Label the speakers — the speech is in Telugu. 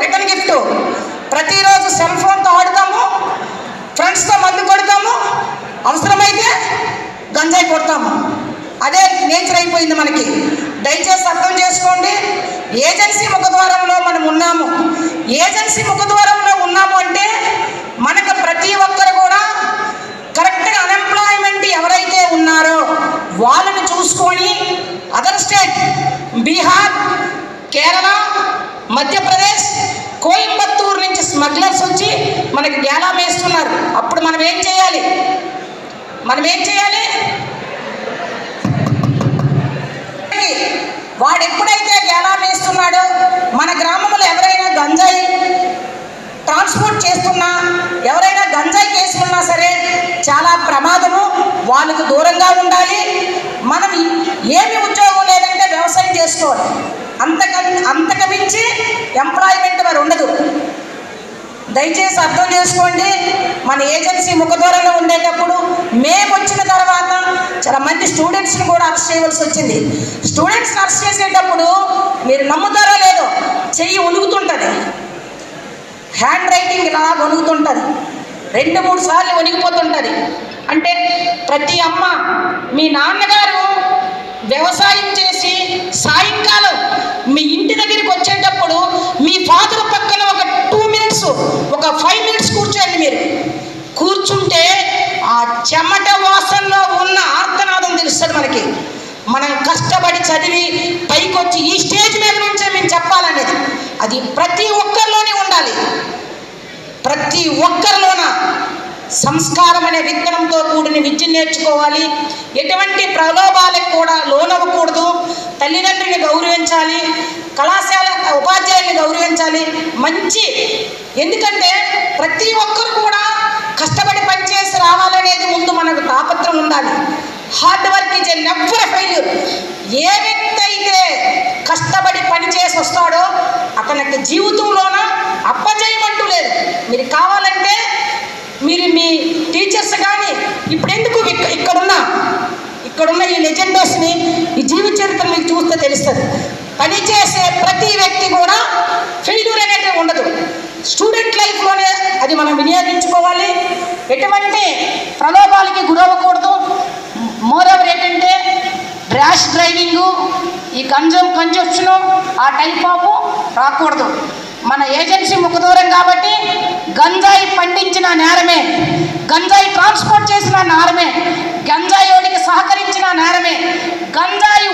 Speaker 1: Return gift. ప్రతిరోజు సెల్ ఫోన్తో ఆడుతాము, ఫ్రెండ్స్తో మందు కొడతాము, అవసరమైతే గంజాయి కొడతాము. అదే నేచర్ అయిపోయింది మనకి. దయచేసి అర్థం చేసుకోండి. ఏజెన్సీ ముఖద్వారంలో మనం ఉన్నాము. ఏజెన్సీ ముఖద్వారంలో ఉన్నాము అంటే మనకు ప్రతి ఒక్కరు కూడా కరెక్ట్గా అన్ఎంప్లాయ్మెంట్ ఎవరైతే ఉన్నారో వాళ్ళని చూసుకొని అదర్ స్టేట్ బీహార్, కేరళ, మధ్యప్రదేశ్, కోయంబత్తూరు నుంచి స్మగ్లర్స్ వచ్చి మనకి గేలా వేస్తున్నారు. అప్పుడు మనం ఏం చేయాలి? వాడు ఎప్పుడైతే గేలా వేస్తున్నాడో మన గ్రామంలో ఎవరైనా గంజాయి ట్రాన్స్పోర్ట్ చేస్తున్నా, ఎవరైనా గంజాయి కేసుకున్నా సరే చాలా ప్రమాదము. వాళ్ళకు దూరంగా ఉండాలి. మనం ఏమి ఉద్యోగం లేదంటే వ్యవసాయం చేసుకోవాలి. అంతకు మించి ఎంప్లాయ్మెంట్ మరి ఉండదు. దయచేసి అర్థం చేసుకోండి. మన ఏజెన్సీ ముఖద్వారంలో ఉండేటప్పుడు మేము వచ్చిన తర్వాత చాలా మంది స్టూడెంట్స్ని కూడా అరెస్ట్ చేయవలసి వచ్చింది. స్టూడెంట్స్ని అరెస్ట్ చేసేటప్పుడు మీరు నమ్ముతారో లేదో చెయ్యి వణుకుతుంటుంది, హ్యాండ్ రైటింగ్ ఇలా వణుకుతుంటుంది, 2-3 సార్లు వణికిపోతుంటుంది. అంటే ప్రతి అమ్మ మీ నాన్నగారు వ్యవసాయం చేసి సాయంకాలం మీ ఇంటి దగ్గరికి వచ్చేటప్పుడు మీ ఫాదర్ పక్కన ఒక 2 మినిట్స్, ఒక 5 మినిట్స్ కూర్చోండి. మీరు కూర్చుంటే ఆ చెమట వాసనలో ఉన్న ఆర్తనాదం తెలుస్తుంది మనకి. మనం కష్టపడి చదివి పైకి వచ్చి ఈ స్టేజ్ మీద నుంచే మేము చెప్పాలనేది అది ప్రతి ఒక్కరిలోనే ఉండాలి. ప్రతి ఒక్కరిలోన సంస్కారం అనే విత్తనంతో కూడిన విద్య నేర్చుకోవాలి. ఎటువంటి ప్రలోభాలకు కూడా లోనవ్వకూడదు. తల్లిదండ్రులను గౌరవించాలి, కళాశాల ఉపాధ్యాయుల్ని గౌరవించాలి. ఎందుకంటే ప్రతి ఒక్కరు కూడా కష్టపడి పనిచేసి రావాలనేది ముందు మనకు తాపత్రం ఉండాలి. Hard work is a never failure. ఏ వ్యక్తి అయితే కష్టపడి పనిచేసి వస్తాడో అతనికి జీవితంలోన అప్పజయమంటూ లేదు. మీరు కావాలంటే మీరు మీ టీచర్స్ కానీ ఇప్పుడు ఎందుకు ఇక్కడున్న ఈ లెజెండర్స్ని ఈ జీవిత చరిత్ర మీకు చూస్తే తెలుస్తుంది. పనిచేసే ప్రతి వ్యక్తి కూడా ఫెయిల్యూర్ అనేది ఉండదు. స్టూడెంట్ లైఫ్లోనే అది మనం వినియోగించుకోవాలి. ఎటువంటి ప్రలోభాలకి గురవ్వకూడదు. మోరోవర్ ఏంటంటే ర్యాష్ డ్రైవింగు, ఈ కన్జప్షను ఆ టైప్ ఆఫ్ రాకూడదు. మన ఏజెన్సీ ముఖదూరం కాబట్టి గంజాయి పండించిన నేరమే, గంజాయి ట్రాన్స్పోర్ట్ చేసిన నేరమే, గంజాయి వాడికి సహకరించిన నేరమే, గంజాయి